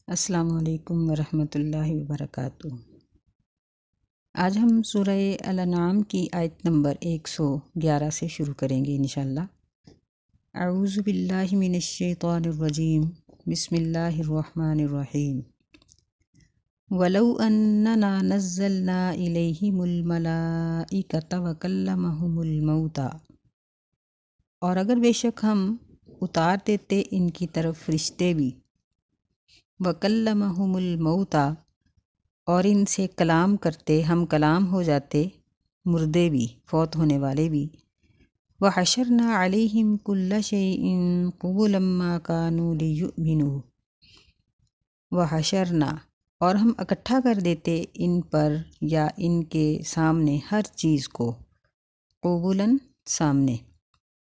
السلام علیکم ورحمۃ اللہ وبرکاتہ۔ آج ہم سورہ الانعام کی آیت نمبر 111 سے شروع کریں گے انشاءاللہ۔ اعوذ باللہ من الشیطان الرجیم، بسم اللہ الرحمن الرحیم۔ وَلَوْ أَنَّنَا نَزَّلْنَا إِلَيْهِمُ الْمَلَائِكَةَ وَكَلَّمَهُمُ الْمَوْتَى، اور اگر بے شک ہم اتار دیتے ان کی طرف فرشتے بھی، وَكَلَّمَهُمُ الْمَوْتَى، اور ان سے کلام کرتے، ہم کلام ہو جاتے، مردے بھی، فوت ہونے والے بھی، وَحَشَرْنَا عَلَيْهِمْ كُلَّ شَيْءٍ قُبُلًا مَا كَانُوا لِيُؤْمِنُوا، وَحَشَرْنَا، اور ہم اکٹھا کر دیتے ان پر یا ان کے سامنے ہر چیز کو، قُبُلًا سامنے،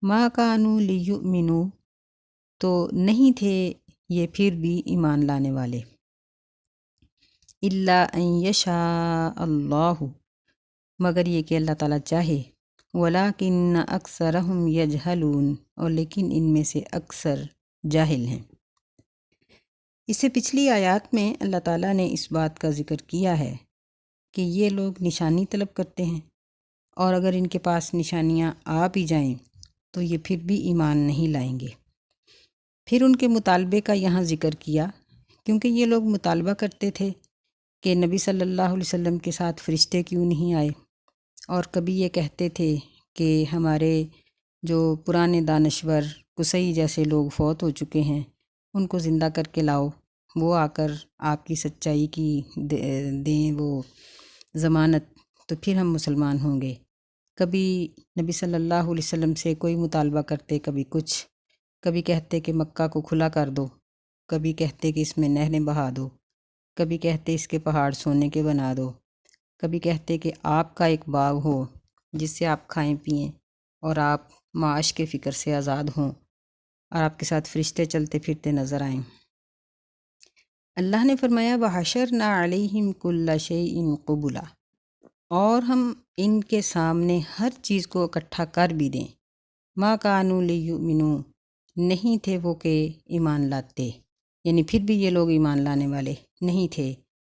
مَا كَانُوا لِيُؤْمِنُوا، تو نہیں تھے یہ پھر بھی ایمان لانے والے، الا ان یشاء اللہ، مگر یہ کہ اللہ تعالیٰ چاہے، ولکن اکثرہم یجہلون، اور لیکن ان میں سے اکثر جاہل ہیں۔ اس سے پچھلی آیات میں اللہ تعالیٰ نے اس بات کا ذکر کیا ہے کہ یہ لوگ نشانی طلب کرتے ہیں، اور اگر ان کے پاس نشانیاں آ بھی جائیں تو یہ پھر بھی ایمان نہیں لائیں گے۔ پھر ان کے مطالبے کا یہاں ذکر کیا، کیونکہ یہ لوگ مطالبہ کرتے تھے کہ نبی صلی اللہ علیہ وسلم کے ساتھ فرشتے کیوں نہیں آئے، اور کبھی یہ کہتے تھے کہ ہمارے جو پرانے دانشور قصی جیسے لوگ فوت ہو چکے ہیں ان کو زندہ کر کے لاؤ، وہ آ کر آپ کی سچائی کی دیں وہ ضمانت، تو پھر ہم مسلمان ہوں گے۔ کبھی نبی صلی اللہ علیہ وسلم سے کوئی مطالبہ کرتے، کبھی کچھ، کبھی کہتے کہ مکہ کو کھلا کر دو، کبھی کہتے کہ اس میں نہریں بہا دو، کبھی کہتے اس کے پہاڑ سونے کے بنا دو، کبھی کہتے کہ آپ کا ایک باغ ہو جس سے آپ کھائیں پئیں اور آپ معاش کے فکر سے آزاد ہوں، اور آپ کے ساتھ فرشتے چلتے پھرتے نظر آئیں۔ اللہ نے فرمایا وَحَشَرْنَا عَلَيْهِمْ كُلَّ شَيْءٍ قُبُلًا، اور ہم ان کے سامنے ہر چیز کو اکٹھا کر بھی دیں، مَا كَانُوا لِيُؤْمِنُوا، نہیں تھے وہ کہ ایمان لاتے، یعنی پھر بھی یہ لوگ ایمان لانے والے نہیں تھے،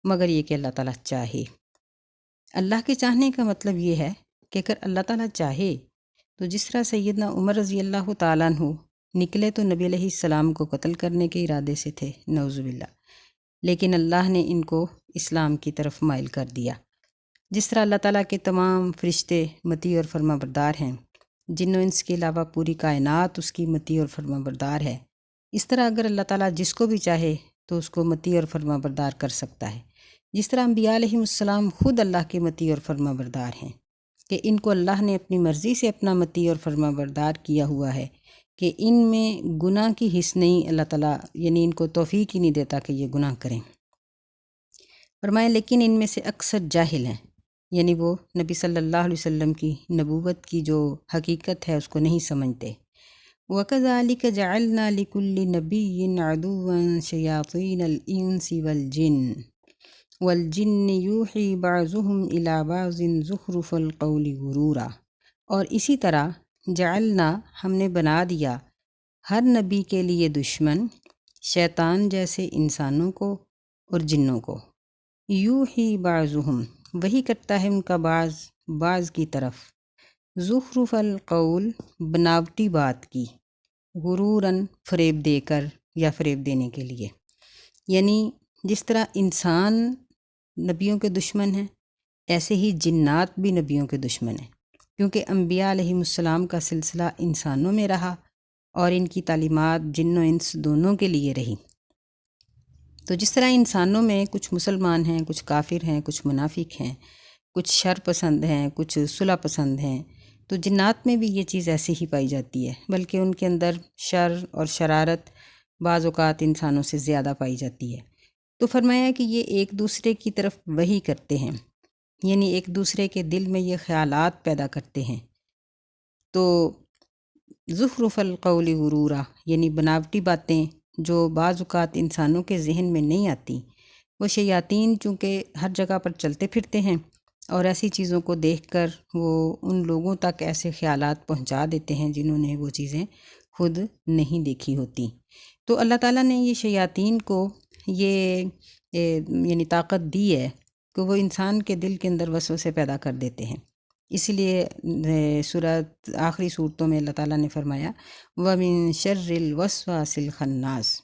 مگر یہ کہ اللہ تعالیٰ چاہے۔ اللہ کے چاہنے کا مطلب یہ ہے کہ اگر اللہ تعالیٰ چاہے تو جس طرح سیدنا عمر رضی اللہ تعالیٰ عنہ نکلے تو نبی علیہ السلام کو قتل کرنے کے ارادے سے تھے، نعوذ باللہ، لیکن اللہ نے ان کو اسلام کی طرف مائل کر دیا۔ جس طرح اللہ تعالیٰ کے تمام فرشتے مطیع اور فرما بردار ہیں، جن و انس کے علاوہ پوری کائنات اس کی مطیع اور فرما بردار ہے، اس طرح اگر اللہ تعالیٰ جس کو بھی چاہے تو اس کو مطیع اور فرما بردار کر سکتا ہے۔ جس طرح انبیاء علیہم السلام خود اللہ کے مطیع اور فرما بردار ہیں کہ ان کو اللہ نے اپنی مرضی سے اپنا مطیع اور فرما بردار کیا ہوا ہے کہ ان میں گناہ کی حس نہیں، اللہ تعالیٰ یعنی ان کو توفیق ہی نہیں دیتا کہ یہ گناہ کریں۔ فرمایا لیکن ان میں سے اکثر جاہل ہیں، یعنی وہ نبی صلی اللہ علیہ وسلم کی نبوت کی جو حقیقت ہے اس کو نہیں سمجھتے۔ وَكَذَلِكَ جَعَلْنَا لِكُلِّ نَبِيٍّ عَدُوًّا شَيَاطِينَ الْإِنسِ وَالْجِنِّ يُوحِي بَعْضُهُمْ إِلَى بَعْضٍ زُخْرُفَ الْقَوْلِ غُرُورًا، اور اسی طرح جعلنا، ہم نے بنا دیا ہر نبی کے لیے دشمن، شیطان جیسے انسانوں کو اور جنوں کو، یوحی بعضہم، وہی کرتا ہے ان کا بعض کی طرف، زخرف القول، بناوٹی بات کی، غروراً، فریب دے کر یا فریب دینے کے لیے۔ یعنی جس طرح انسان نبیوں کے دشمن ہیں، ایسے ہی جنات بھی نبیوں کے دشمن ہیں، کیونکہ انبیاء علیہم السلام کا سلسلہ انسانوں میں رہا اور ان کی تعلیمات جن و انس دونوں کے لیے رہی۔ تو جس طرح انسانوں میں کچھ مسلمان ہیں، کچھ کافر ہیں، کچھ منافق ہیں، کچھ شر پسند ہیں، کچھ صلح پسند ہیں، تو جنات میں بھی یہ چیز ایسی ہی پائی جاتی ہے، بلکہ ان کے اندر شر اور شرارت بعض اوقات انسانوں سے زیادہ پائی جاتی ہے۔ تو فرمایا کہ یہ ایک دوسرے کی طرف وحی کرتے ہیں، یعنی ایک دوسرے کے دل میں یہ خیالات پیدا کرتے ہیں۔ تو زخرف القول غرورا، یعنی بناوٹی باتیں جو بعض اوقات انسانوں کے ذہن میں نہیں آتی، وہ شیاطین چونکہ ہر جگہ پر چلتے پھرتے ہیں اور ایسی چیزوں کو دیکھ کر وہ ان لوگوں تک ایسے خیالات پہنچا دیتے ہیں جنہوں نے وہ چیزیں خود نہیں دیکھی ہوتی۔ تو اللہ تعالیٰ نے یہ شیاطین کو یہ یعنی طاقت دی ہے کہ وہ انسان کے دل کے اندر وسوسے پیدا کر دیتے ہیں۔ اسی لیے سورت آخری صورتوں میں اللہ تعالیٰ نے فرمایا وَمِن شَرِّ الْوَسْوَاسِ الْخَنَّاسِ،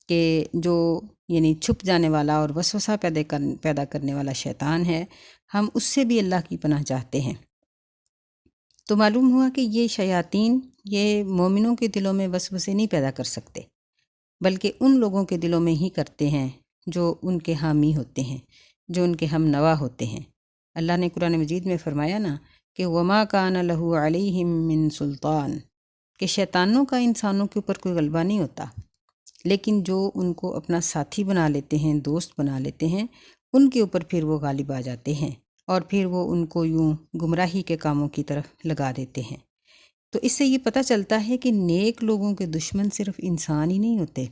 کہ جو یعنی چھپ جانے والا اور وسوسہ پیدا کرنے والا شیطان ہے، ہم اس سے بھی اللہ کی پناہ چاہتے ہیں۔ تو معلوم ہوا کہ یہ شیاطین یہ مومنوں کے دلوں میں وسوسے نہیں پیدا کر سکتے، بلکہ ان لوگوں کے دلوں میں ہی کرتے ہیں جو ان کے حامی ہوتے ہیں، جو ان کے ہم نوا ہوتے ہیں۔ اللہ نے قرآن مجید میں فرمایا نا کہ وما کان لہ علیہم من سلطان، کہ شیطانوں کا انسانوں کے اوپر کوئی غلبہ نہیں ہوتا، لیکن جو ان کو اپنا ساتھی بنا لیتے ہیں، دوست بنا لیتے ہیں، ان کے اوپر پھر وہ غالب آ جاتے ہیں اور پھر وہ ان کو یوں گمراہی کے کاموں کی طرف لگا دیتے ہیں۔ تو اس سے یہ پتہ چلتا ہے کہ نیک لوگوں کے دشمن صرف انسان ہی نہیں ہوتے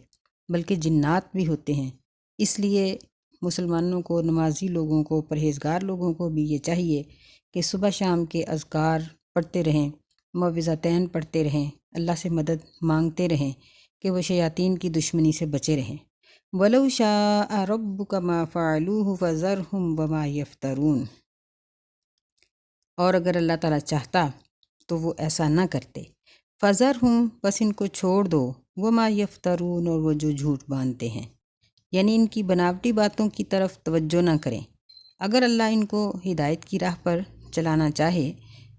بلکہ جنات بھی ہوتے ہیں۔ اس لیے مسلمانوں کو، نمازی لوگوں کو، پرہیزگار لوگوں کو بھی یہ چاہیے کہ صبح شام کے اذکار پڑھتے رہیں، معوذتین پڑھتے رہیں، اللہ سے مدد مانگتے رہیں کہ وہ شیاطین کی دشمنی سے بچے رہیں۔ وَلَوْ شَاءَ رَبُّكَ مَا فَعَلُوهُ فَذَرْهُمْ وَمَا يَفْتَرُونَ، اور اگر اللہ تعالیٰ چاہتا تو وہ ایسا نہ کرتے۔ فَذَرْهُمْ، بس ان کو چھوڑ دو، وَمَا يَفْتَرُونَ، اور وہ جو جھوٹ باندھتے ہیں، یعنی ان کی بناوٹی باتوں کی طرف توجہ نہ کریں۔ اگر اللہ ان کو ہدایت کی راہ پر چلانا چاہے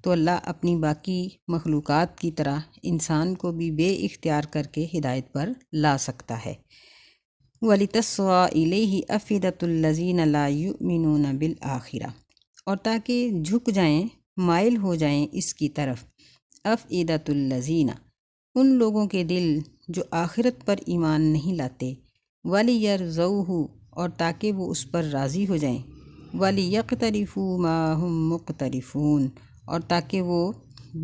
تو اللہ اپنی باقی مخلوقات کی طرح انسان کو بھی بے اختیار کر کے ہدایت پر لا سکتا ہے۔ وَلِتَسْوَىٰ إِلَيْهِ أَفْئِدَةُ الَّذِينَ لَا يُؤْمِنُونَ بِالْآخِرَةِ، اور تاکہ جھک جائیں، مائل ہو جائیں اس کی طرف، أَفْئِدَةُ الَّذِينَ، ان لوگوں کے دل جو آخرت پر ایمان نہیں لاتے، وَلِيَرْضَوْهُ، اور تاکہ وہ اس پر راضی ہو جائیں، وَلِيَقْتَرِفُوا مَا هُمْ مُقْتَرِفُونَ، اور تاکہ وہ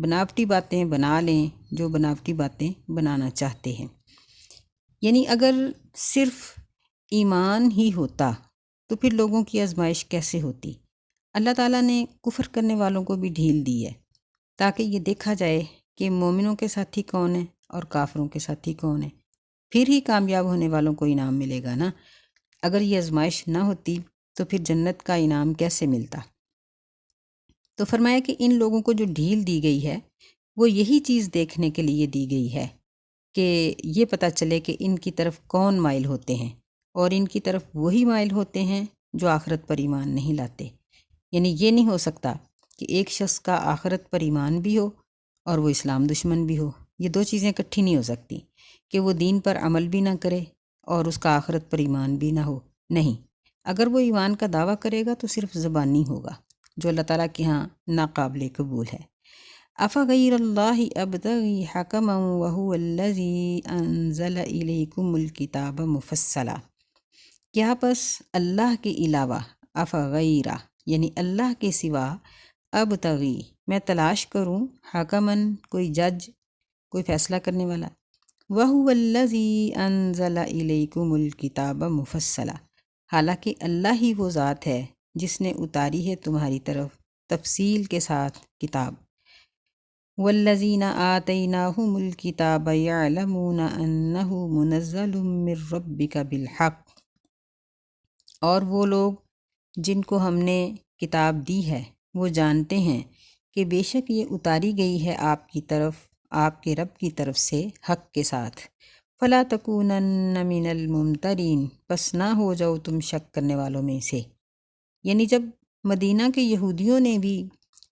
بناوٹی باتیں بنا لیں جو بناوٹی باتیں بنانا چاہتے ہیں۔ یعنی اگر صرف ایمان ہی ہوتا تو پھر لوگوں کی آزمائش کیسے ہوتی؟ اللہ تعالیٰ نے کفر کرنے والوں کو بھی ڈھیل دی ہے تاکہ یہ دیکھا جائے کہ مومنوں کے ساتھی کون ہیں اور کافروں کے ساتھی کون ہیں، پھر ہی کامیاب ہونے والوں کو انعام ملے گا نا۔ اگر یہ آزمائش نہ ہوتی تو پھر جنت کا انعام کیسے ملتا؟ تو فرمایا کہ ان لوگوں کو جو ڈھیل دی گئی ہے وہ یہی چیز دیکھنے کے لیے دی گئی ہے کہ یہ پتہ چلے کہ ان کی طرف کون مائل ہوتے ہیں، اور ان کی طرف وہی مائل ہوتے ہیں جو آخرت پر ایمان نہیں لاتے۔ یعنی یہ نہیں ہو سکتا کہ ایک شخص کا آخرت پر ایمان بھی ہو اور وہ اسلام دشمن بھی ہو، یہ دو چیزیں اکٹھی نہیں ہو سکتی، کہ وہ دین پر عمل بھی نہ کرے اور اس کا آخرت پر ایمان بھی نہ ہو۔ نہیں، اگر وہ ایمان کا دعویٰ کرے گا تو صرف زبانی ہوگا، جو اللہ تعالیٰ کے ہاں ناقابل قبول ہے۔ افغیر اللہ ابتغی حکما وہو الذی انزل الیکم الکتاب مفصلا، کیا پس اللہ کے علاوہ، افغیرہ یعنی اللہ کے سوا، ابتغی میں تلاش کروں، حکمن کوئی جج، کوئی فیصلہ کرنے والا، وہو الذی انزل الیکم الکتاب مفصلا، حالانکہ اللہ ہی وہ ذات ہے جس نے اتاری ہے تمہاری طرف تفصیل کے ساتھ کتاب۔ والذین آتیناہم الکتاب یعلمون انہ منزل من ربک بالحق، اور وہ لوگ جن کو ہم نے کتاب دی ہے وہ جانتے ہیں کہ بے شک یہ اتاری گئی ہے آپ کی طرف، آپ کے رب کی طرف سے حق کے ساتھ۔ فلا تکونن من الممترین، پس نہ ہو جاؤ تم شک کرنے والوں میں سے۔ یعنی جب مدینہ کے یہودیوں نے بھی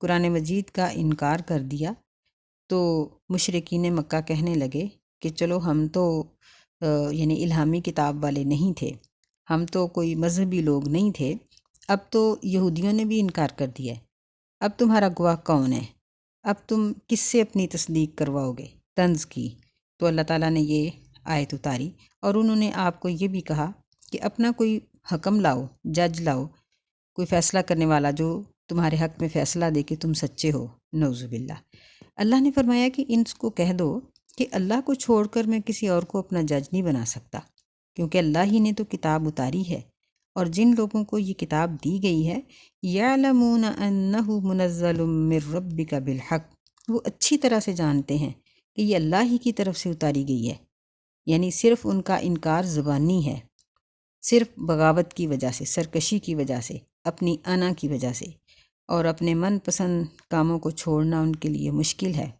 قرآن مجید کا انکار کر دیا تو مشرکین مکہ کہنے لگے کہ چلو ہم تو یعنی الہامی کتاب والے نہیں تھے، ہم تو کوئی مذہبی لوگ نہیں تھے، اب تو یہودیوں نے بھی انکار کر دیا ہے، اب تمہارا گواہ کون ہے؟ اب تم کس سے اپنی تصدیق کرواؤ گے؟ طنز کی تو اللہ تعالیٰ نے یہ آیت اتاری، اور انہوں نے آپ کو یہ بھی کہا کہ اپنا کوئی حکم لاؤ، جج لاؤ، کوئی فیصلہ کرنے والا جو تمہارے حق میں فیصلہ دے کہ تم سچے ہو۔ نعوذ باللہ۔ اللہ نے فرمایا کہ ان کو کہہ دو کہ اللہ کو چھوڑ کر میں کسی اور کو اپنا جج نہیں بنا سکتا، کیونکہ اللہ ہی نے تو کتاب اتاری ہے، اور جن لوگوں کو یہ کتاب دی گئی ہے یعلمون انہ منزل من ربک بالحق، وہ اچھی طرح سے جانتے ہیں کہ یہ اللہ ہی کی طرف سے اتاری گئی ہے، یعنی صرف ان کا انکار زبانی ہے، صرف بغاوت کی وجہ سے، سرکشی کی وجہ سے، اپنی انا کی وجہ سے، اور اپنے من پسند کاموں کو چھوڑنا ان کے لیے مشکل ہے،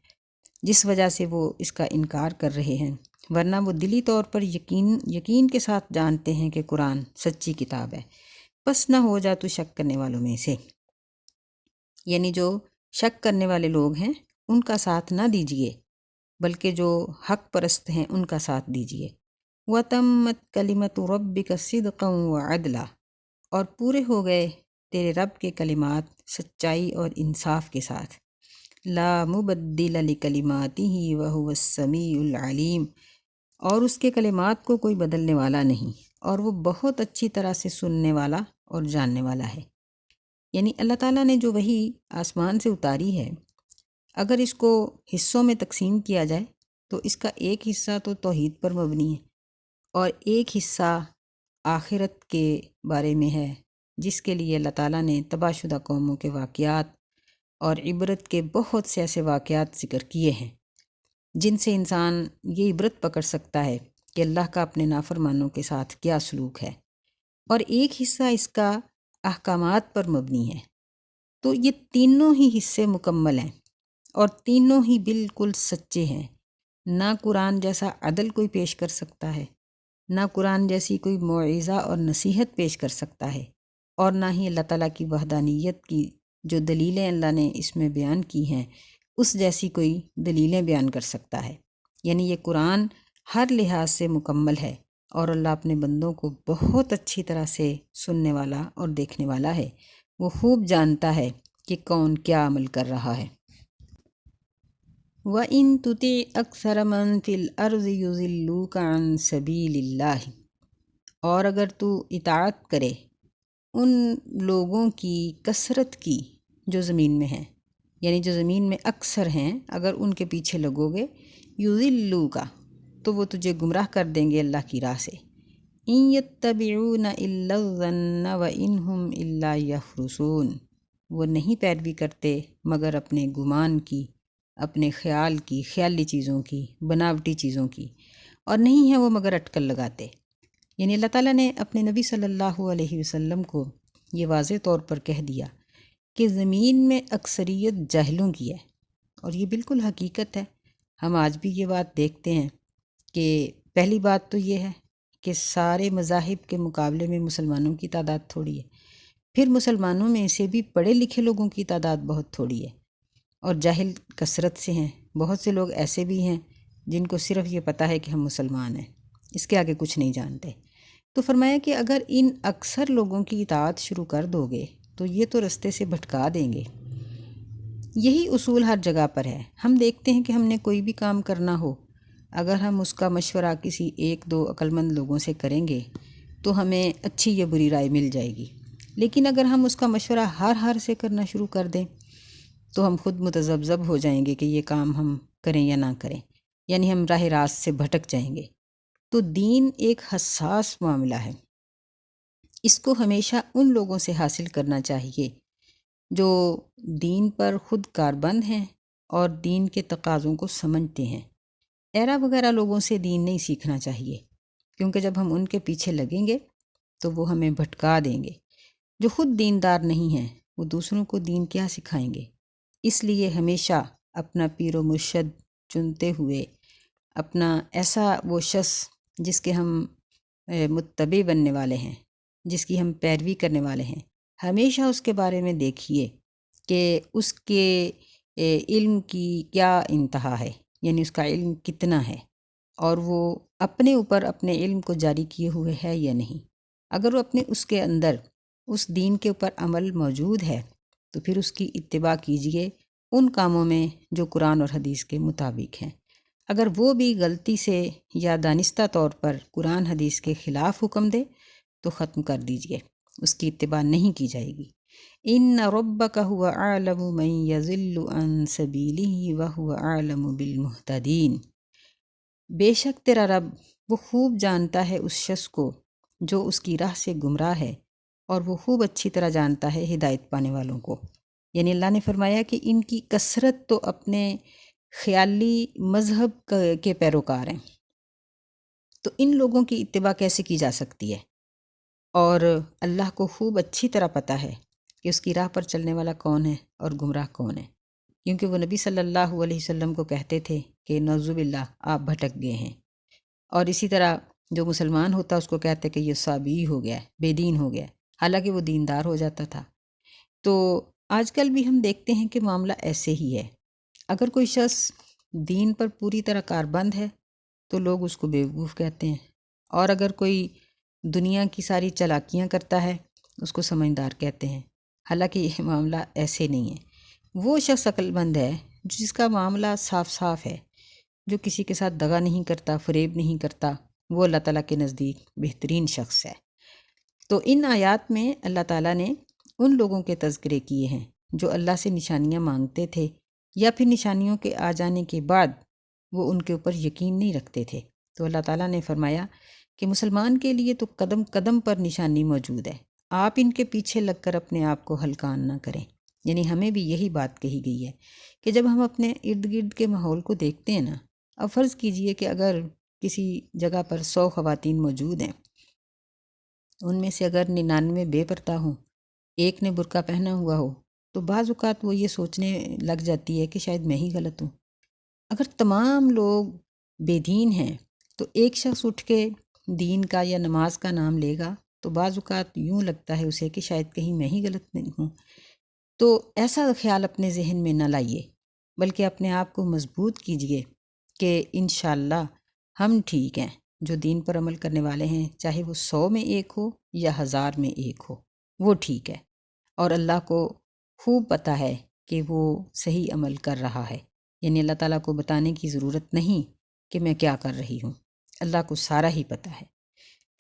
جس وجہ سے وہ اس کا انکار کر رہے ہیں، ورنہ وہ دلی طور پر یقین کے ساتھ جانتے ہیں کہ قرآن سچی کتاب ہے۔ بس نہ ہو جا تو شک کرنے والوں میں سے، یعنی جو شک کرنے والے لوگ ہیں ان کا ساتھ نہ دیجیے، بلکہ جو حق پرست ہیں ان کا ساتھ دیجیے۔ وَتَمَّتْ كَلِمَةُ رَبِّكَ صِدْقًا وَعَدْلًا، اور پورے ہو گئے تیرے رب کے کلمات سچائی اور انصاف کے ساتھ۔ لا مبدل لکلماتہ وہو السمیع العلیم، اور اس کے کلمات کو کوئی بدلنے والا نہیں، اور وہ بہت اچھی طرح سے سننے والا اور جاننے والا ہے۔ یعنی اللہ تعالیٰ نے جو وحی آسمان سے اتاری ہے، اگر اس کو حصوں میں تقسیم کیا جائے تو اس کا ایک حصہ تو توحید پر مبنی ہے، اور ایک حصہ آخرت کے بارے میں ہے، جس کے لیے اللہ تعالیٰ نے تباہ شدہ قوموں کے واقعات اور عبرت کے بہت سے ایسے واقعات ذکر کیے ہیں، جن سے انسان یہ عبرت پکڑ سکتا ہے کہ اللہ کا اپنے نافرمانوں کے ساتھ کیا سلوک ہے، اور ایک حصہ اس کا احکامات پر مبنی ہے۔ تو یہ تینوں ہی حصے مکمل ہیں، اور تینوں ہی بالکل سچے ہیں۔ نہ قرآن جیسا عدل کوئی پیش کر سکتا ہے، نہ قرآن جیسی کوئی موعظہ اور نصیحت پیش کر سکتا ہے، اور نہ ہی اللہ تعالیٰ کی وحدانیت کی جو دلیلیں اللہ نے اس میں بیان کی ہیں اس جیسی کوئی دلیلیں بیان کر سکتا ہے۔ یعنی یہ قرآن ہر لحاظ سے مکمل ہے، اور اللہ اپنے بندوں کو بہت اچھی طرح سے سننے والا اور دیکھنے والا ہے۔ وہ خوب جانتا ہے کہ کون کیا عمل کر رہا ہے۔ وَإِن تُطِعْ أَكْثَرَ مَن فِي الْأَرْضِ يُضِلُّوكَ عَن سَبِيلِ اللَّهِ، اور اگر تو اطاعت کرے ان لوگوں کی کثرت کی جو زمین میں ہیں، یعنی جو زمین میں اکثر ہیں، اگر ان کے پیچھے لگو گے، یُضِلُّوكَ، تو وہ تجھے گمراہ کر دیں گے اللہ کی راہ سے۔ إِن يَتَّبِعُونَ إِلَّا الظَّنَّ وَإِنْ هُمْ إِلَّا يَخْرُصُونَ، وہ نہیں پیروی کرتے مگر اپنے گمان کی، اپنے خیال کی، خیالی چیزوں کی، بناوٹی چیزوں کی، اور نہیں ہیں وہ مگر اٹکل لگاتے۔ یعنی اللہ تعالیٰ نے اپنے نبی صلی اللہ علیہ وسلم کو یہ واضح طور پر کہہ دیا کہ زمین میں اکثریت جاہلوں کی ہے، اور یہ بالکل حقیقت ہے۔ ہم آج بھی یہ بات دیکھتے ہیں کہ پہلی بات تو یہ ہے کہ سارے مذاہب کے مقابلے میں مسلمانوں کی تعداد تھوڑی ہے، پھر مسلمانوں میں سے بھی پڑھے لکھے لوگوں کی تعداد بہت تھوڑی ہے، اور جاہل کثرت سے ہیں۔ بہت سے لوگ ایسے بھی ہیں جن کو صرف یہ پتہ ہے کہ ہم مسلمان ہیں، اس کے آگے کچھ نہیں جانتے۔ تو فرمایا کہ اگر ان اکثر لوگوں کی اطاعت شروع کر دو گے تو یہ تو رستے سے بھٹکا دیں گے۔ یہی اصول ہر جگہ پر ہے۔ ہم دیکھتے ہیں کہ ہم نے کوئی بھی کام کرنا ہو، اگر ہم اس کا مشورہ کسی ایک دو عقلمند لوگوں سے کریں گے تو ہمیں اچھی یا بری رائے مل جائے گی، لیکن اگر ہم اس کا مشورہ ہر سے کرنا شروع کر دیں تو ہم خود متذبذب ہو جائیں گے کہ یہ کام ہم کریں یا نہ کریں، یعنی ہم راہ راست سے بھٹک جائیں گے۔ تو دین ایک حساس معاملہ ہے، اس کو ہمیشہ ان لوگوں سے حاصل کرنا چاہیے جو دین پر خود کاربند ہیں اور دین کے تقاضوں کو سمجھتے ہیں۔ ایرا وغیرہ لوگوں سے دین نہیں سیکھنا چاہیے، کیونکہ جب ہم ان کے پیچھے لگیں گے تو وہ ہمیں بھٹکا دیں گے۔ جو خود دیندار نہیں ہیں وہ دوسروں کو دین کیا سکھائیں گے؟ اس لیے ہمیشہ اپنا پیر و مرشد چنتے ہوئے، اپنا ایسا وہ شخص جس کے ہم متبع بننے والے ہیں، جس کی ہم پیروی کرنے والے ہیں، ہمیشہ اس کے بارے میں دیکھیے کہ اس کے علم کی کیا انتہا ہے، یعنی اس کا علم کتنا ہے، اور وہ اپنے اوپر اپنے علم کو جاری کیے ہوئے ہے یا نہیں۔ اگر وہ اپنے اس کے اندر اس دین کے اوپر عمل موجود ہے تو پھر اس کی اتباع کیجیے ان کاموں میں جو قرآن اور حدیث کے مطابق ہیں۔ اگر وہ بھی غلطی سے یا دانستہ طور پر قرآن حدیث کے خلاف حکم دے تو ختم کر دیجیے، اس کی اتباع نہیں کی جائے گی۔ ان ربک هو اعلم من یضل عن سبیلہ وہو اعلم بالمہتدین، بے شک تیرا رب وہ خوب جانتا ہے اس شخص کو جو اس کی راہ سے گمراہ ہے، اور وہ خوب اچھی طرح جانتا ہے ہدایت پانے والوں کو۔ یعنی اللہ نے فرمایا کہ ان کی کثرت تو اپنے خیالی مذہب کے پیروکار ہیں، تو ان لوگوں کی اتباع کیسے کی جا سکتی ہے؟ اور اللہ کو خوب اچھی طرح پتہ ہے کہ اس کی راہ پر چلنے والا کون ہے اور گمراہ کون ہے، کیونکہ وہ نبی صلی اللہ علیہ وسلم کو کہتے تھے کہ نعوذ باللہ آپ بھٹک گئے ہیں، اور اسی طرح جو مسلمان ہوتا اس کو کہتے کہ یہ صابی ہو گیا ہے، بے دین ہو گیا ہے، حالانکہ وہ دیندار ہو جاتا تھا۔ تو آج کل بھی ہم دیکھتے ہیں کہ معاملہ ایسے ہی ہے، اگر کوئی شخص دین پر پوری طرح کاربند ہے تو لوگ اس کو بیوقوف کہتے ہیں، اور اگر کوئی دنیا کی ساری چالاکیاں کرتا ہے اس کو سمجھدار کہتے ہیں، حالانکہ یہ معاملہ ایسے نہیں ہے۔ وہ شخص عقل مند ہے جس کا معاملہ صاف صاف ہے، جو کسی کے ساتھ دغا نہیں کرتا، فریب نہیں کرتا، وہ اللہ تعالیٰ کے نزدیک بہترین شخص ہے۔ تو ان آیات میں اللہ تعالیٰ نے ان لوگوں کے تذکرے کیے ہیں جو اللہ سے نشانیاں مانگتے تھے یا پھر نشانیوں کے آ جانے کے بعد وہ ان کے اوپر یقین نہیں رکھتے تھے۔ تو اللہ تعالیٰ نے فرمایا کہ مسلمان کے لیے تو قدم قدم پر نشانی موجود ہے، آپ ان کے پیچھے لگ کر اپنے آپ کو ہلکان نہ کریں۔ یعنی ہمیں بھی یہی بات کہی گئی ہے کہ جب ہم اپنے ارد گرد کے ماحول کو دیکھتے ہیں نا، اب فرض کیجئے کہ اگر کسی جگہ پر 100 خواتین موجود ہیں، ان میں سے اگر 99 بے پردہ ہوں، ایک نے برقع پہنا ہوا ہو، تو بعض اوقات وہ یہ سوچنے لگ جاتی ہے کہ شاید میں ہی غلط ہوں۔ اگر تمام لوگ بے دین ہیں تو ایک شخص اٹھ کے دین کا یا نماز کا نام لے گا تو بعض اوقات یوں لگتا ہے اسے کہ شاید کہیں میں ہی غلط نہیں ہوں۔ تو ایسا خیال اپنے ذہن میں نہ لائیے، بلکہ اپنے آپ کو مضبوط کیجئے کہ انشاءاللہ ہم ٹھیک ہیں، جو دین پر عمل کرنے والے ہیں، چاہے وہ 100 میں ایک ہو یا 1000 میں ایک ہو، وہ ٹھیک ہے، اور اللہ کو خوب پتہ ہے کہ وہ صحیح عمل کر رہا ہے۔ یعنی اللہ تعالیٰ کو بتانے کی ضرورت نہیں کہ میں کیا کر رہی ہوں، اللہ کو سارا ہی پتہ ہے۔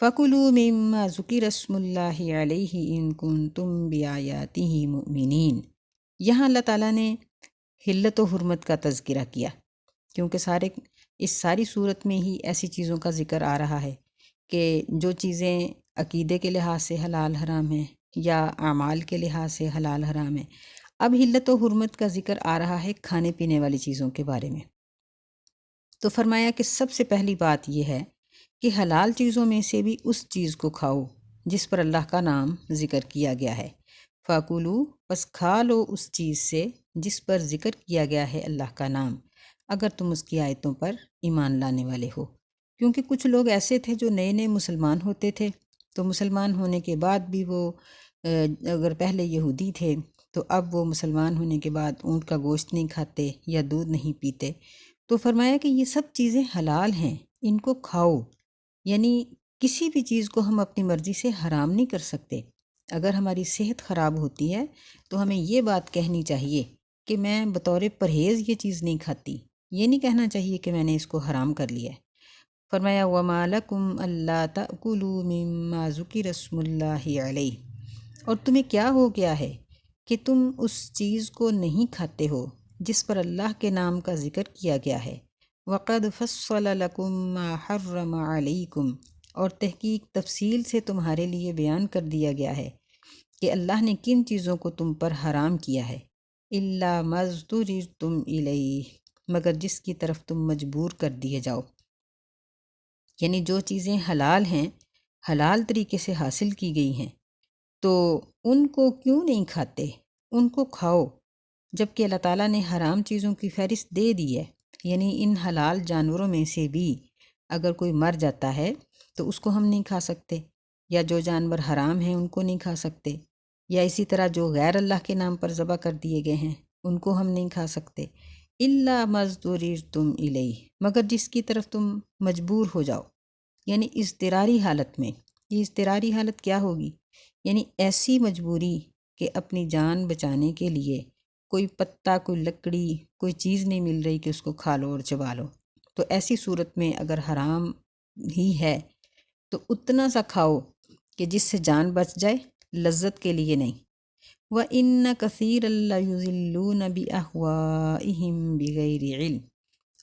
فَكُلُوا مِمَّا ذُكِرَ اسْمُ اللَّهِ عَلَيْهِ إِن كُنتُم بِآيَاتِهِ مُؤْمِنِينَ۔ یہاں اللہ تعالیٰ نے حلت و حرمت کا تذکرہ کیا، کیونکہ اس ساری صورت میں ہی ایسی چیزوں کا ذکر آ رہا ہے کہ جو چیزیں عقیدے کے لحاظ سے حلال حرام ہیں یا اعمال کے لحاظ سے حلال حرام ہیں۔ اب حلت و حرمت کا ذکر آ رہا ہے کھانے پینے والی چیزوں کے بارے میں۔ تو فرمایا کہ سب سے پہلی بات یہ ہے کہ حلال چیزوں میں سے بھی اس چیز کو کھاؤ جس پر اللہ کا نام ذکر کیا گیا ہے۔ فَكُلُوا، پس کھا لو اس چیز سے جس پر ذکر کیا گیا ہے اللہ کا نام، اگر تم اس کی آیتوں پر ایمان لانے والے ہو۔ کیونکہ کچھ لوگ ایسے تھے جو نئے نئے مسلمان ہوتے تھے، تو مسلمان ہونے کے بعد بھی وہ اگر پہلے یہودی تھے تو اب وہ مسلمان ہونے کے بعد اونٹ کا گوشت نہیں کھاتے یا دودھ نہیں پیتے۔ تو فرمایا کہ یہ سب چیزیں حلال ہیں، ان کو کھاؤ۔ یعنی کسی بھی چیز کو ہم اپنی مرضی سے حرام نہیں کر سکتے۔ اگر ہماری صحت خراب ہوتی ہے تو ہمیں یہ بات کہنی چاہیے کہ میں بطور پرہیز یہ چیز نہیں کھاتی، یہ نہیں کہنا چاہیے کہ میں نے اس کو حرام کر لیا ہے۔ فرمایا وَمَا لَكُمْ أَلَّا تَأْكُلُوا مِمَّا ذُكِرَ اسْمُ اللَّهِ عَلَيْهِ، اور تمہیں کیا ہو گیا ہے کہ تم اس چیز کو نہیں کھاتے ہو جس پر اللہ کے نام کا ذکر کیا گیا ہے۔ وَقَدْ فَصَّلَ لَكُم مَّا حَرَّمَ عَلَيْكُمْ، اور تحقیق تفصیل سے تمہارے لیے بیان کر دیا گیا ہے کہ اللہ نے کن چیزوں کو تم پر حرام کیا ہے۔ إِلَّا مَا اضْطُرِرْتُمْ إِلَيْهِ، مگر جس کی طرف تم مجبور کر دیے جاؤ۔ یعنی جو چیزیں حلال ہیں، حلال طریقے سے حاصل کی گئی ہیں، تو ان کو کیوں نہیں کھاتے، ان کو کھاؤ، جبکہ اللہ تعالیٰ نے حرام چیزوں کی فہرست دے دی ہے۔ یعنی ان حلال جانوروں میں سے بھی اگر کوئی مر جاتا ہے تو اس کو ہم نہیں کھا سکتے، یا جو جانور حرام ہیں ان کو نہیں کھا سکتے، یا اسی طرح جو غیر اللہ کے نام پر ذبح کر دیے گئے ہیں ان کو ہم نہیں کھا سکتے۔ إِلَّا مَا اضْطُرِرْتُمْ إِلَيْهِ، مگر جس کی طرف تم مجبور ہو جاؤ، یعنی اضطراری حالت میں۔ یہ اضطراری حالت کیا ہوگی؟ یعنی ایسی مجبوری کہ اپنی جان بچانے کے لیے کوئی پتا، کوئی لکڑی، کوئی چیز نہیں مل رہی کہ اس کو کھا لو اور چبا لو، تو ایسی صورت میں اگر حرام ہی ہے تو اتنا سا کھاؤ کہ جس سے جان بچ جائے، لذت کے لیے نہیں۔ وَإِنَّ كَثِيرًا لَيُضِلُّونَ بِأَهْوَائِهِمْ بِغَيْرِ عِلْمٍ،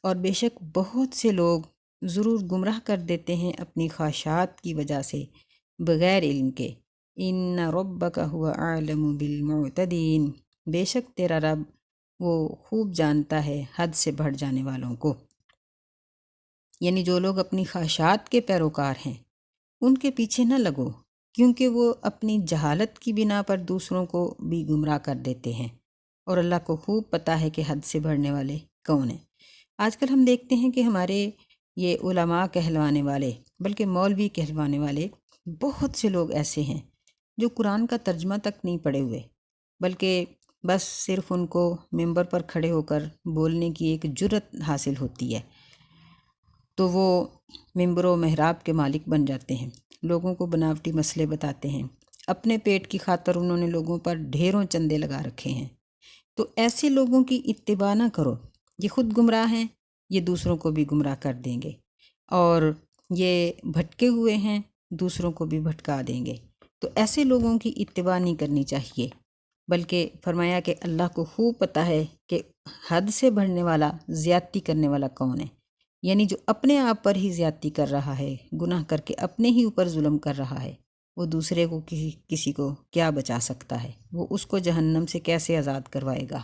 اور بے شک بہت سے لوگ ضرور گمراہ کر دیتے ہیں اپنی خواہشات کی وجہ سے بغیر علم کے۔ إِنَّ رَبَّكَ هُوَ أَعْلَمُ بِالْمُعْتَدِينَ، بے شک تیرا رب وہ خوب جانتا ہے حد سے بڑھ جانے والوں کو۔ یعنی جو لوگ اپنی خواہشات کے پیروکار ہیں ان کے پیچھے نہ لگو، کیونکہ وہ اپنی جہالت کی بنا پر دوسروں کو بھی گمراہ کر دیتے ہیں، اور اللہ کو خوب پتہ ہے کہ حد سے بڑھنے والے کون ہیں۔ آج کل ہم دیکھتے ہیں کہ ہمارے یہ علماء کہلوانے والے، بلکہ مولوی کہلوانے والے بہت سے لوگ ایسے ہیں جو قرآن کا ترجمہ تک نہیں پڑھے ہوئے، بلکہ بس صرف ان کو ممبر پر کھڑے ہو کر بولنے کی ایک جرأت حاصل ہوتی ہے تو وہ ممبر و محراب کے مالک بن جاتے ہیں، لوگوں کو بناوٹی مسئلے بتاتے ہیں، اپنے پیٹ کی خاطر انہوں نے لوگوں پر ڈھیروں چندے لگا رکھے ہیں۔ تو ایسے لوگوں کی اتباع نہ کرو، یہ خود گمراہ ہیں، یہ دوسروں کو بھی گمراہ کر دیں گے، اور یہ بھٹکے ہوئے ہیں، دوسروں کو بھی بھٹکا دیں گے۔ تو ایسے لوگوں کی اتباع نہیں کرنی چاہیے، بلکہ فرمایا کہ اللہ کو خوب پتہ ہے کہ حد سے بڑھنے والا، زیادتی کرنے والا کون ہے، یعنی جو اپنے آپ پر ہی زیادتی کر رہا ہے، گناہ کر کے اپنے ہی اوپر ظلم کر رہا ہے، وہ دوسرے کو کسی کو کیا بچا سکتا ہے، وہ اس کو جہنم سے کیسے آزاد کروائے گا۔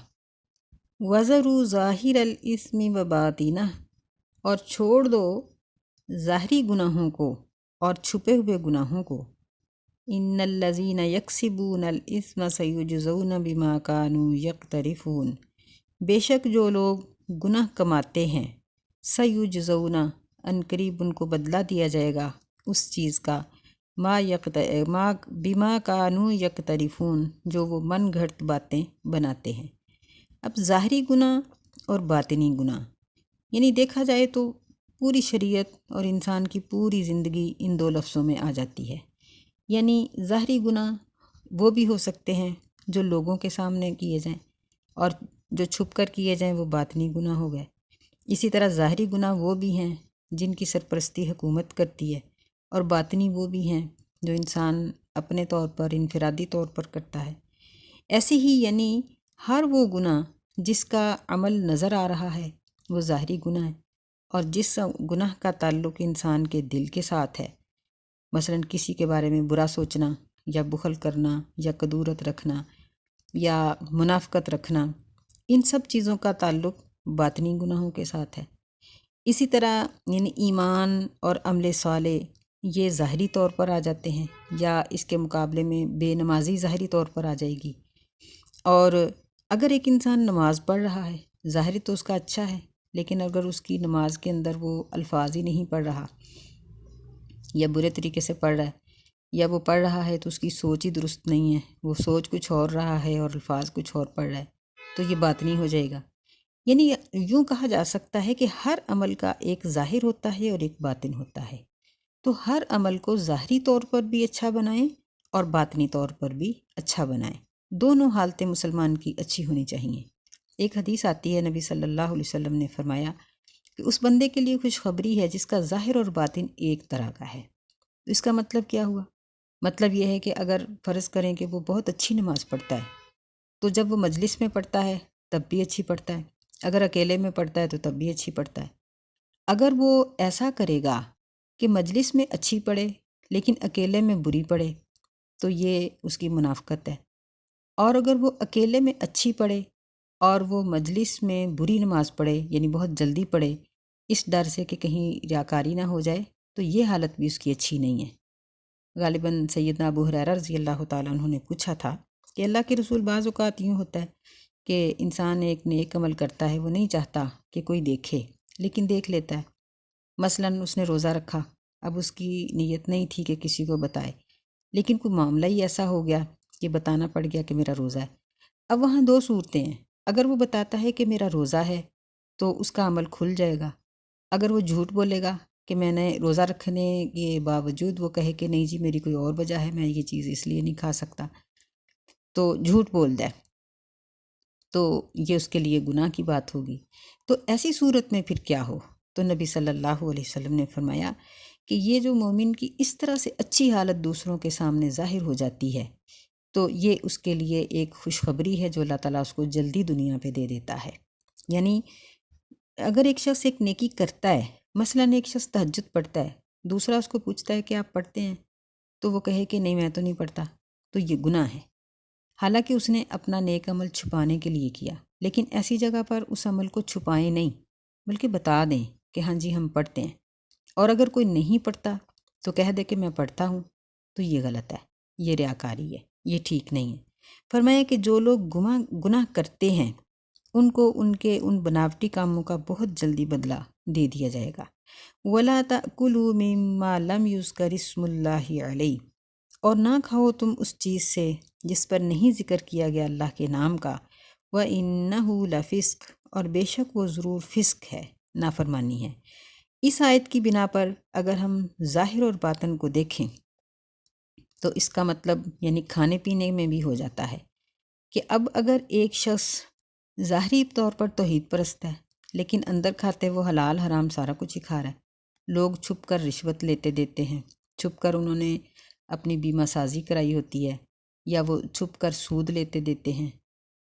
وَذَرُوا ظَاهِرَ الْإِثْمِ وَبَاطِنَهُ، اور چھوڑ دو ظاہری گناہوں کو اور چھپے ہوئے گناہوں کو۔ ان الذین یکسبون الاثم سیجزون بما کانوا یقترفون، بے شک جو لوگ گناہ کماتے ہیں، سیجزون عنقریب ان کو بدلہ دیا جائے گا اس چیز کا، ما بما کانوا یقترفون، جو وہ من گھڑت باتیں بناتے ہیں۔ اب ظاہری گناہ اور باطنی گناہ، یعنی دیکھا جائے تو پوری شریعت اور انسان کی پوری زندگی ان دو لفظوں میں آ جاتی ہے۔ یعنی ظاہری گناہ وہ بھی ہو سکتے ہیں جو لوگوں کے سامنے کیے جائیں، اور جو چھپ کر کیے جائیں وہ باطنی گناہ ہو گئے۔ اسی طرح ظاہری گناہ وہ بھی ہیں جن کی سرپرستی حکومت کرتی ہے، اور باطنی وہ بھی ہیں جو انسان اپنے طور پر انفرادی طور پر کرتا ہے۔ ایسے ہی یعنی ہر وہ گناہ جس کا عمل نظر آ رہا ہے وہ ظاہری گناہ ہے، اور جس گناہ کا تعلق انسان کے دل کے ساتھ ہے، مثلا کسی کے بارے میں برا سوچنا، یا بخل کرنا، یا کدورت رکھنا، یا منافقت رکھنا، ان سب چیزوں کا تعلق باطنی گناہوں کے ساتھ ہے۔ اسی طرح یعنی ایمان اور عمل صالح یہ ظاہری طور پر آ جاتے ہیں، یا اس کے مقابلے میں بے نمازی ظاہری طور پر آ جائے گی۔ اور اگر ایک انسان نماز پڑھ رہا ہے، ظاہری تو اس کا اچھا ہے، لیکن اگر اس کی نماز کے اندر وہ الفاظ ہی نہیں پڑھ رہا، یا برے طریقے سے پڑھ رہا ہے، یا وہ پڑھ رہا ہے تو اس کی سوچ ہی درست نہیں ہے، وہ سوچ کچھ اور رہا ہے اور الفاظ کچھ اور پڑھ رہا ہے، تو یہ باطنی ہو جائے گا۔ یعنی یوں کہا جا سکتا ہے کہ ہر عمل کا ایک ظاہر ہوتا ہے اور ایک باطن ہوتا ہے، تو ہر عمل کو ظاہری طور پر بھی اچھا بنائیں اور باطنی طور پر بھی اچھا بنائیں، دونوں حالتیں مسلمان کی اچھی ہونی چاہیے۔ ایک حدیث آتی ہے، نبی صلی اللہ علیہ وسلم نے فرمایا کہ اس بندے کے لیے خوشخبری ہے جس کا ظاہر اور باطن ایک طرح کا ہے۔ اس کا مطلب کیا ہوا؟ مطلب یہ ہے کہ اگر فرض کریں کہ وہ بہت اچھی نماز پڑھتا ہے، تو جب وہ مجلس میں پڑھتا ہے تب بھی اچھی پڑھتا ہے، اگر اکیلے میں پڑھتا ہے تو تب بھی اچھی پڑھتا ہے۔ اگر وہ ایسا کرے گا کہ مجلس میں اچھی پڑھے لیکن اکیلے میں بری پڑھے، تو یہ اس کی منافقت ہے۔ اور اگر وہ اکیلے میں اچھی پڑھے اور وہ مجلس میں بری نماز پڑھے، یعنی بہت جلدی پڑھے، اس ڈر سے کہ کہیں ریاکاری نہ ہو جائے، تو یہ حالت بھی اس کی اچھی نہیں ہے۔ غالباً سیدنا ابو ہریرہ رضی اللہ تعالیٰ عنہ نے پوچھا تھا کہ اللہ کے رسول، بعض اوقات یوں ہوتا ہے کہ انسان ایک نیک عمل کرتا ہے، وہ نہیں چاہتا کہ کوئی دیکھے، لیکن دیکھ لیتا ہے۔ مثلاً اس نے روزہ رکھا، اب اس کی نیت نہیں تھی کہ کسی کو بتائے، لیکن کوئی معاملہ ہی ایسا ہو گیا کہ بتانا پڑ گیا کہ میرا روزہ ہے۔ اب وہاں دو صورتیں ہیں، اگر وہ بتاتا ہے کہ میرا روزہ ہے تو اس کا عمل کھل جائے گا۔ اگر وہ جھوٹ بولے گا کہ میں نے روزہ رکھنے کے باوجود وہ کہے کہ نہیں جی میری کوئی اور وجہ ہے، میں یہ چیز اس لیے نہیں کھا سکتا، تو جھوٹ بول دے، تو یہ اس کے لیے گناہ کی بات ہوگی۔ تو ایسی صورت میں پھر کیا ہو؟ تو نبی صلی اللہ علیہ وسلم نے فرمایا کہ یہ جو مومن کی اس طرح سے اچھی حالت دوسروں کے سامنے ظاہر ہو جاتی ہے، تو یہ اس کے لیے ایک خوشخبری ہے جو اللہ تعالیٰ اس کو جلدی دنیا پہ دے دیتا ہے۔ یعنی اگر ایک شخص ایک نیکی کرتا ہے، مثلاً ایک شخص تہجد پڑھتا ہے، دوسرا اس کو پوچھتا ہے کہ آپ پڑھتے ہیں، تو وہ کہے کہ نہیں میں تو نہیں پڑھتا، تو یہ گناہ ہے، حالانکہ اس نے اپنا نیک عمل چھپانے کے لیے کیا۔ لیکن ایسی جگہ پر اس عمل کو چھپائیں نہیں، بلکہ بتا دیں کہ ہاں جی ہم پڑھتے ہیں۔ اور اگر کوئی نہیں پڑھتا تو کہہ دے کہ میں پڑھتا ہوں، تو یہ غلط ہے، یہ ریاکاری ہے، یہ ٹھیک نہیں ہے۔ فرمایا کہ جو لوگ گناہ کرتے ہیں ان کو ان کے ان بناوٹی کاموں کا بہت جلدی بدلہ دے دیا جائے گا۔ وَلَا تَأْكُلُوا مِمَّا لَمْ يُذْكَرِ اسْمُ اللَّهِ عَلَيْهِ، اور نہ کھاؤ تم اس چیز سے جس پر نہیں ذکر کیا گیا اللہ کے نام کا۔ وَإِنَّهُ لَفِسْقٌ، اور بے شک وہ ضرور فسق ہے، نافرمانی ہے۔ اس آیت کی بنا پر اگر ہم ظاہر اور باطن کو دیکھیں تو اس کا مطلب یعنی کھانے پینے میں بھی ہو جاتا ہے کہ اب اگر ایک شخص ظاہری طور پر توحید پرست ہے لیکن اندر کھاتے وہ حلال حرام سارا کچھ ہی کھا رہا ہے، لوگ چھپ کر رشوت لیتے دیتے ہیں، چھپ کر انہوں نے اپنی بیمہ سازی کرائی ہوتی ہے، یا وہ چھپ کر سود لیتے دیتے ہیں،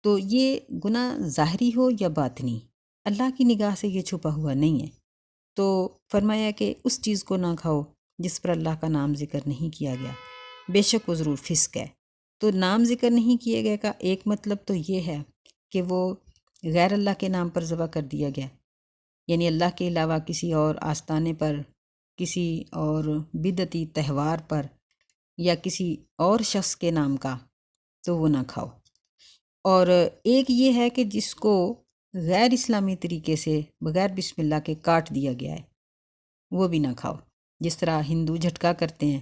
تو یہ گناہ ظاہری ہو یا باطنی اللہ کی نگاہ سے یہ چھپا ہوا نہیں ہے۔ تو فرمایا کہ اس چیز کو نہ کھاؤ جس پر اللہ کا نام ذکر نہیں کیا گیا، بے شک وہ ضرور فسق ہے۔ تو نام ذکر نہیں کیے گئے کا ایک مطلب تو یہ ہے کہ وہ غیر اللہ کے نام پر ذبح کر دیا گیا، یعنی اللہ کے علاوہ کسی اور آستانے پر، کسی اور بدعتی تہوار پر، یا کسی اور شخص کے نام کا، تو وہ نہ کھاؤ۔ اور ایک یہ ہے کہ جس کو غیر اسلامی طریقے سے بغیر بسم اللہ کے کاٹ دیا گیا ہے، وہ بھی نہ کھاؤ، جس طرح ہندو جھٹکا کرتے ہیں،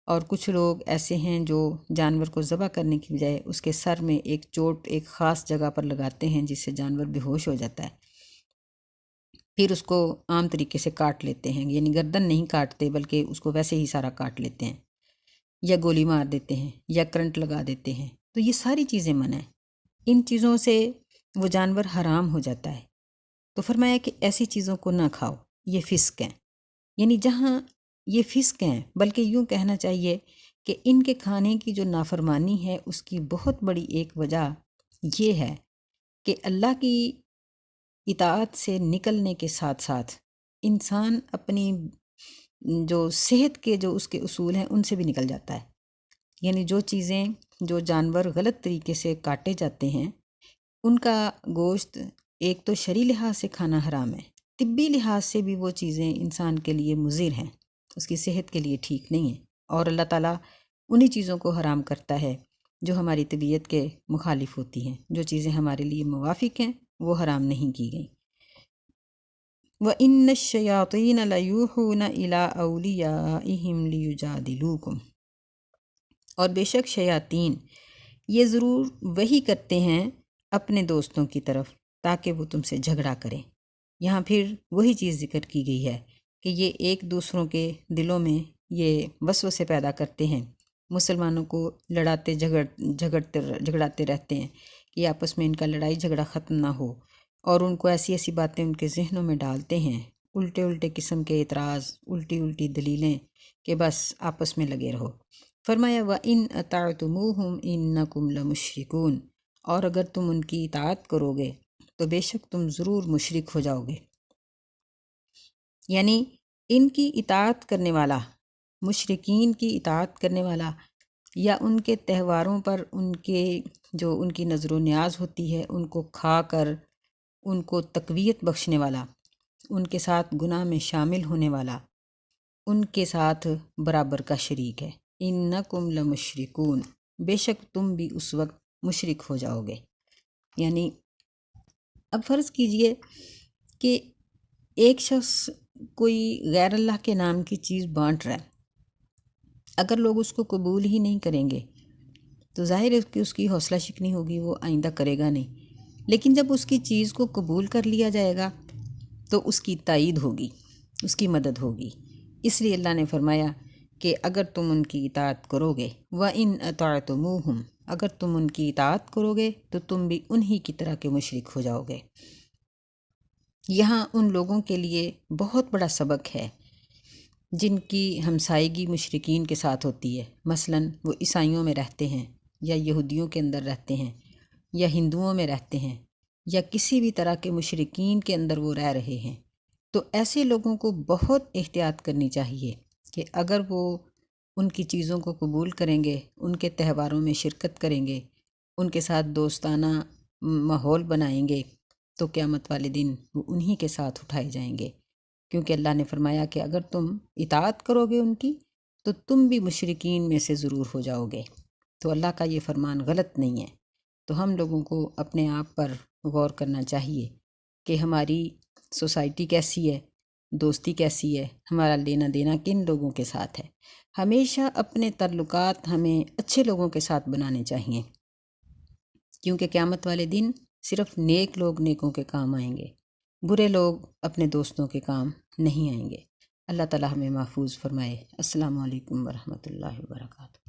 اور کچھ لوگ ایسے ہیں جو جانور کو ذبح کرنے کی بجائے اس کے سر میں ایک چوٹ ایک خاص جگہ پر لگاتے ہیں جس سے جانور بے ہوش ہو جاتا ہے، پھر اس کو عام طریقے سے کاٹ لیتے ہیں، یعنی گردن نہیں کاٹتے بلکہ اس کو ویسے ہی سارا کاٹ لیتے ہیں، یا گولی مار دیتے ہیں، یا کرنٹ لگا دیتے ہیں۔ تو یہ ساری چیزیں منع ہیں، ان چیزوں سے وہ جانور حرام ہو جاتا ہے۔ تو فرمایا کہ ایسی چیزوں کو نہ کھاؤ، یہ فسق ہیں، یعنی جہاں یہ فسق ہیں، بلکہ یوں کہنا چاہیے کہ ان کے کھانے کی جو نافرمانی ہے اس کی بہت بڑی ایک وجہ یہ ہے کہ اللہ کی اطاعت سے نکلنے کے ساتھ ساتھ انسان اپنی جو صحت کے جو اس کے اصول ہیں ان سے بھی نکل جاتا ہے، یعنی جو چیزیں جو جانور غلط طریقے سے کاٹے جاتے ہیں ان کا گوشت ایک تو شرعی لحاظ سے کھانا حرام ہے، طبی لحاظ سے بھی وہ چیزیں انسان کے لیے مضر ہیں، اس کی صحت کے لیے ٹھیک نہیں ہیں، اور اللہ تعالیٰ انہی چیزوں کو حرام کرتا ہے جو ہماری طبیعت کے مخالف ہوتی ہیں، جو چیزیں ہمارے لیے موافق ہیں وہ حرام نہیں کی گئیں۔ وَإِنَّ الشَّيَاطِينَ لَيُوحُونَ إِلَىٰ أَوْلِيَائِهِمْ لِيُجَادِلُوكُمْ، اور بے شک شیاطین یہ ضرور وہی کرتے ہیں اپنے دوستوں کی طرف تاکہ وہ تم سے جھگڑا کریں۔ یہاں پھر وہی چیز ذکر کی گئی ہے کہ یہ ایک دوسروں کے دلوں میں یہ وسوسے پیدا کرتے ہیں، مسلمانوں کو لڑاتے جھگڑاتے رہتے ہیں کہ آپس میں ان کا لڑائی جھگڑا ختم نہ ہو، اور ان کو ایسی ایسی باتیں ان کے ذہنوں میں ڈالتے ہیں، الٹے الٹے قسم کے اعتراض، الٹی الٹی دلیلیں، کہ بس آپس میں لگے رہو۔ فرمایا وَإِنْ أَطَعْتُمُوهُمْ إِنَّكُمْ لَمُشْرِكُونَ، اور اگر تم ان کی اطاعت کرو گے تو بے شک تم ضرور مشرک ہو جاؤ گے۔ یعنی ان کی اطاعت کرنے والا، مشرکین کی اطاعت کرنے والا، یا ان کے تہواروں پر ان کی نظر و نیاز ہوتی ہے ان کو کھا کر ان کو تقویت بخشنے والا، ان کے ساتھ گناہ میں شامل ہونے والا، ان کے ساتھ برابر کا شریک ہے۔ انکم لمشرکون، بے شک تم بھی اس وقت مشرک ہو جاؤ گے۔ یعنی اب فرض کیجئے کہ ایک شخص کوئی غیر اللہ کے نام کی چیز بانٹ رہا ہے، اگر لوگ اس کو قبول ہی نہیں کریں گے تو ظاہر ہے کہ اس کی حوصلہ شکنی ہوگی، وہ آئندہ کرے گا نہیں، لیکن جب اس کی چیز کو قبول کر لیا جائے گا تو اس کی تائید ہوگی، اس کی مدد ہوگی۔ اس لیے اللہ نے فرمایا کہ اگر تم ان کی اطاعت کرو گے، وَإِنْ أَطَعْتُمُوهُمْ، اگر تم ان کی اطاعت کرو گے تو تم بھی انہی کی طرح کے مشرک ہو جاؤ گے۔ یہاں ان لوگوں کے لیے بہت بڑا سبق ہے جن کی ہمسائیگی مشرکین کے ساتھ ہوتی ہے، مثلا وہ عیسائیوں میں رہتے ہیں، یا یہودیوں کے اندر رہتے ہیں، یا ہندوؤں میں رہتے ہیں، یا کسی بھی طرح کے مشرکین کے اندر وہ رہ رہے ہیں، تو ایسے لوگوں کو بہت احتیاط کرنی چاہیے کہ اگر وہ ان کی چیزوں کو قبول کریں گے، ان کے تہواروں میں شرکت کریں گے، ان کے ساتھ دوستانہ ماحول بنائیں گے، تو قیامت والے دن وہ انہی کے ساتھ اٹھائے جائیں گے، کیونکہ اللہ نے فرمایا کہ اگر تم اطاعت کرو گے ان کی تو تم بھی مشرکین میں سے ضرور ہو جاؤ گے۔ تو اللہ کا یہ فرمان غلط نہیں ہے۔ تو ہم لوگوں کو اپنے آپ پر غور کرنا چاہیے کہ ہماری سوسائٹی کیسی ہے، دوستی کیسی ہے، ہمارا لینا دینا کن لوگوں کے ساتھ ہے۔ ہمیشہ اپنے تعلقات ہمیں اچھے لوگوں کے ساتھ بنانے چاہیے، کیونکہ قیامت والے دن صرف نیک لوگ نیکوں کے کام آئیں گے، برے لوگ اپنے دوستوں کے کام نہیں آئیں گے۔ اللہ تعالی ہمیں محفوظ فرمائے۔ السلام علیکم ورحمۃ اللہ وبرکاتہ۔